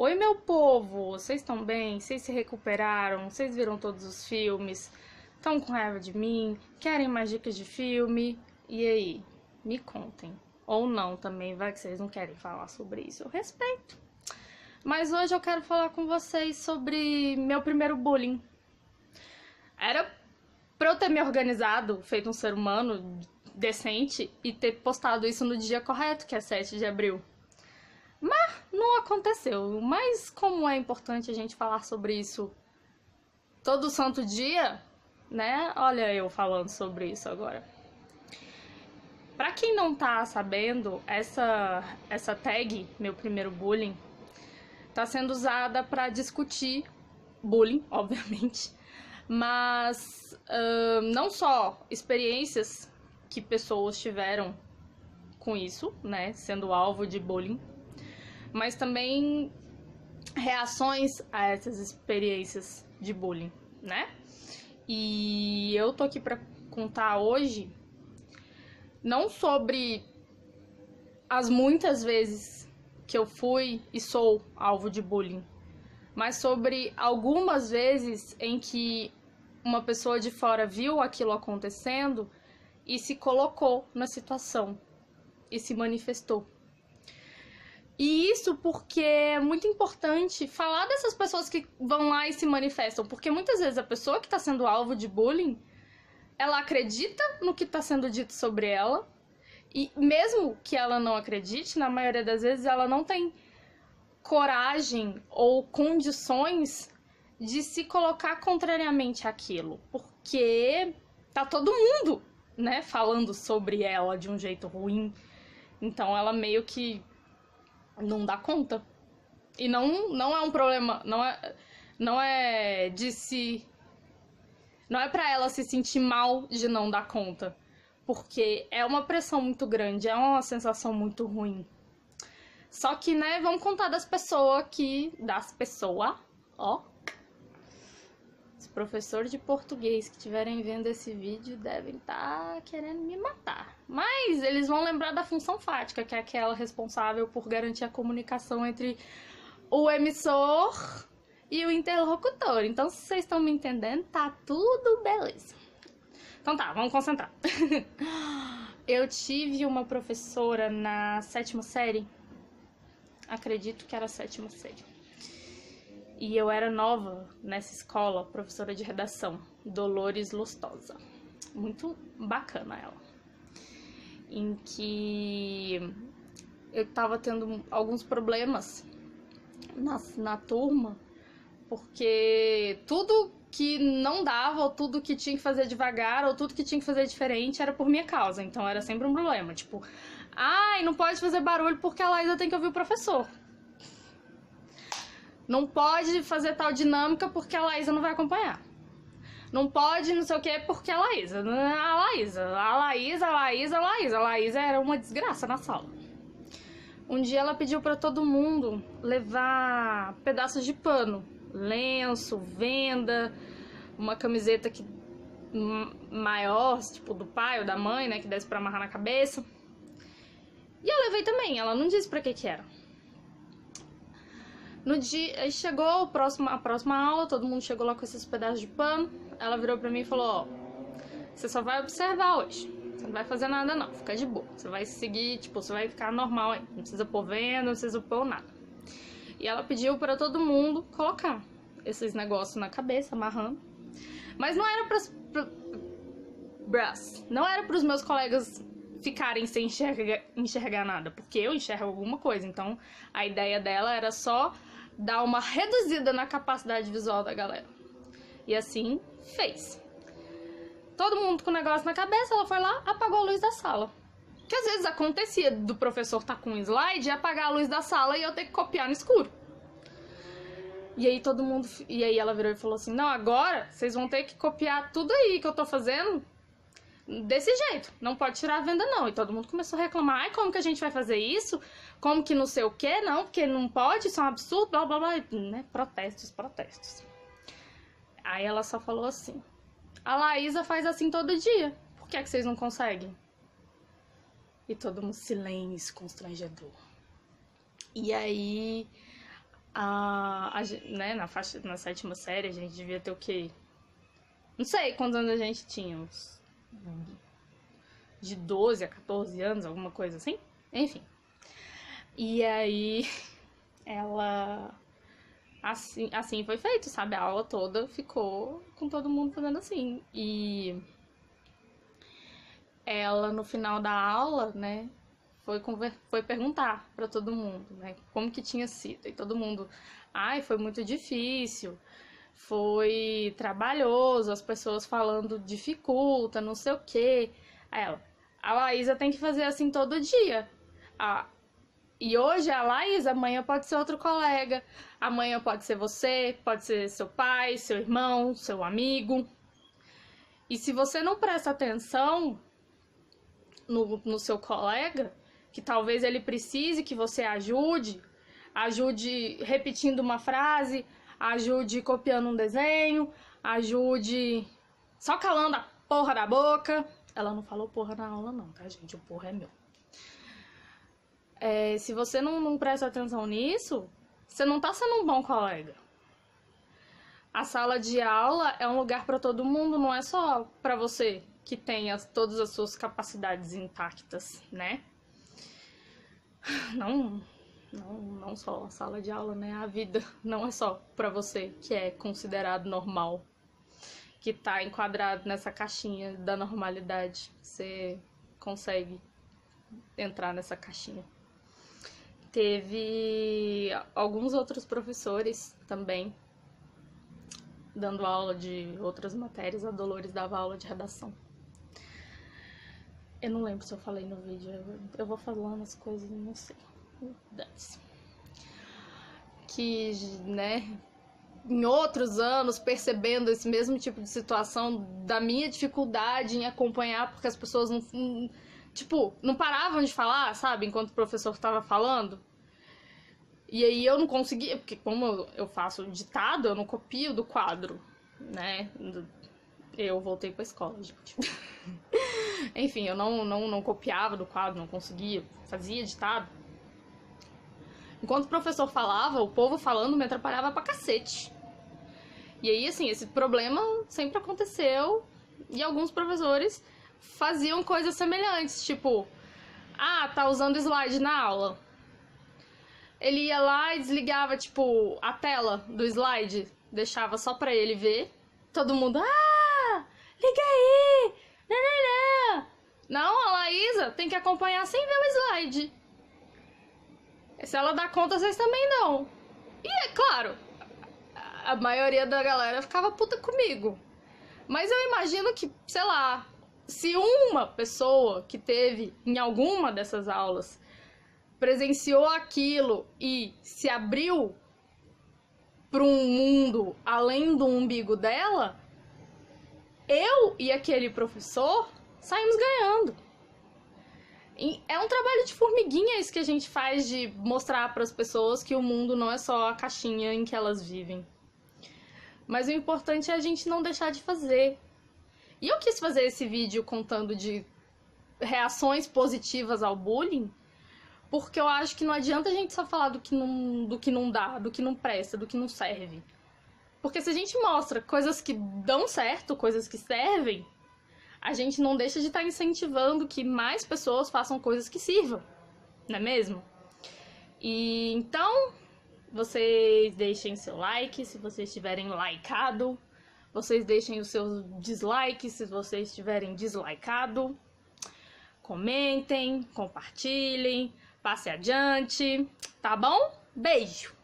Oi, meu povo! Vocês estão bem? Vocês se recuperaram? Vocês viram todos os filmes? Estão com raiva de mim? Querem mais dicas de filme? E aí? Me contem. Ou não também, vai que vocês não querem falar sobre isso. Eu respeito. Mas hoje eu quero falar com vocês sobre meu primeiro bullying. Era pra eu ter me organizado, feito um ser humano decente e ter postado isso no dia correto, que é 7 de abril. Mas não aconteceu. Mas como é importante a gente falar sobre isso todo santo dia, né? Olha eu falando sobre isso agora. Pra quem não tá sabendo, essa tag, meu primeiro bullying, tá sendo usada pra discutir bullying, obviamente, mas não só experiências que pessoas tiveram com isso, né, sendo alvo de bullying, mas também reações a essas experiências de bullying, né? E eu tô aqui pra contar hoje não sobre as muitas vezes que eu fui e sou alvo de bullying, mas sobre algumas vezes em que uma pessoa de fora viu aquilo acontecendo e se colocou na situação e se manifestou. E isso porque é muito importante falar dessas pessoas que vão lá e se manifestam, porque muitas vezes a pessoa que está sendo alvo de bullying, ela acredita no que está sendo dito sobre ela, e mesmo que ela não acredite, na maioria das vezes ela não tem coragem ou condições de se colocar contrariamente àquilo, porque tá todo mundo, né, falando sobre ela de um jeito ruim, então ela meio que não dá conta. E não é um problema, não é de se... Não é pra ela se sentir mal de não dar conta. Porque é uma pressão muito grande, é uma sensação muito ruim. Só que, né, vamos contar das pessoas que... Das pessoas, ó. Os professores de português que estiverem vendo esse vídeo devem estar querendo me matar. Mas eles vão lembrar da função fática, que é aquela responsável por garantir a comunicação entre o emissor e o interlocutor. Então, se vocês estão me entendendo, tá tudo beleza. Então tá, vamos concentrar. Eu tive uma professora na 7ª série. Acredito que era a 7ª série. E eu era nova nessa escola, professora de redação, Dolores Lustosa. Muito bacana ela. Em que eu tava tendo alguns problemas na turma, porque tudo que não dava, ou tudo que tinha que fazer devagar, ou tudo que tinha que fazer diferente era por minha causa. Então era sempre um problema, tipo, ai, não pode fazer barulho porque a Laísa tem que ouvir o professor. Não pode fazer tal dinâmica porque a Laísa não vai acompanhar. Não pode não sei o que porque a Laísa era uma desgraça na sala. Um dia ela pediu pra todo mundo levar pedaços de pano, lenço, venda, uma camiseta maior, tipo do pai ou da mãe, né, que desse pra amarrar na cabeça. E eu levei também, ela não disse pra que era. No dia, aí chegou a próxima aula, todo mundo chegou lá com esses pedaços de pano. Ela virou pra mim e falou, ó, você só vai observar hoje, você não vai fazer nada não, fica de boa. Você vai seguir, tipo, você vai ficar normal aí, não precisa pôr venda, não precisa pôr nada. E ela pediu pra todo mundo colocar esses negócios na cabeça, amarrando. Mas não era não era pros meus colegas ficarem sem enxergar nada, porque eu enxergo alguma coisa. Então a ideia dela era só dar uma reduzida na capacidade visual da galera. E assim fez. Todo mundo com o negócio na cabeça, ela foi lá, apagou a luz da sala. Que às vezes acontecia do professor tá com um slide e apagar a luz da sala e eu ter que copiar no escuro. E aí todo mundo... E aí ela virou e falou assim, não, agora vocês vão ter que copiar tudo aí que eu tô fazendo desse jeito, não pode tirar a venda não. E todo mundo começou a reclamar, ai, como que a gente vai fazer isso? Como que não sei o que? Não, porque não pode, isso é um absurdo, blá blá blá, né? Protestos. Aí ela só falou assim, a Laísa faz assim todo dia, por que é que vocês não conseguem? E todo mundo silêncio constrangedor. E aí né, na sétima série, a gente devia ter o quê? Não sei quantos anos a gente tinha, uns de 12 a 14 anos, alguma coisa assim. Enfim. E aí, ela... Assim foi feito, sabe? A aula toda ficou com todo mundo fazendo assim. E ela, no final da aula, né, foi perguntar pra todo mundo, né, como que tinha sido. E todo mundo, ai, foi muito difícil, foi trabalhoso, as pessoas falando dificulta, não sei o quê. Aí ela, a Laísa tem que fazer assim todo dia. E hoje a Laísa, amanhã pode ser outro colega, amanhã pode ser você, pode ser seu pai, seu irmão, seu amigo. E se você não presta atenção no seu colega, que talvez ele precise que você ajude repetindo uma frase, ajude copiando um desenho, ajude só calando a porra da boca. Ela não falou porra na aula não, tá, gente? O porra é meu. Se você não presta atenção nisso, você não tá sendo um bom colega. A sala de aula é um lugar para todo mundo, não é só para você que tenha todas as suas capacidades intactas, né? Não só a sala de aula, né? A vida não é só para você que é considerado normal, que tá enquadrado nessa caixinha da normalidade. Você consegue entrar nessa caixinha. Teve alguns outros professores também dando aula de outras matérias. A Dolores dava aula de redação. Eu não lembro se eu falei no vídeo. Eu vou falando as coisas, não sei. Que, né, em outros anos, percebendo esse mesmo tipo de situação, da minha dificuldade em acompanhar, porque as pessoas não paravam de falar, sabe, enquanto o professor estava falando. E aí eu não conseguia, porque como eu faço ditado, eu não copio do quadro, né? Eu voltei pra escola, gente. Enfim, eu não copiava do quadro, não conseguia, fazia ditado. Enquanto o professor falava, o povo falando me atrapalhava pra cacete. E aí, assim, esse problema sempre aconteceu e alguns professores faziam coisas semelhantes, tipo, tá usando slide na aula. Ele ia lá e desligava, tipo, a tela do slide, deixava só pra ele ver. Todo mundo, liga aí! Não, a Laísa tem que acompanhar sem ver o slide. Se ela dá conta, vocês também não. E é claro, a maioria da galera ficava puta comigo. Mas eu imagino que, sei lá, se uma pessoa que teve em alguma dessas aulas presenciou aquilo e se abriu para um mundo além do umbigo dela, eu e aquele professor saímos ganhando. E é um trabalho de formiguinha isso que a gente faz, de mostrar para as pessoas que o mundo não é só a caixinha em que elas vivem. Mas o importante é a gente não deixar de fazer. E eu quis fazer esse vídeo contando de reações positivas ao bullying, porque eu acho que não adianta a gente só falar do que não dá, do que não presta, do que não serve. Porque se a gente mostra coisas que dão certo, coisas que servem, a gente não deixa de estar incentivando que mais pessoas façam coisas que sirvam, não é mesmo? E então, vocês deixem seu like se vocês tiverem likeado, vocês deixem o seu dislike se vocês tiverem dislikado, comentem, compartilhem, passe adiante, tá bom? Beijo!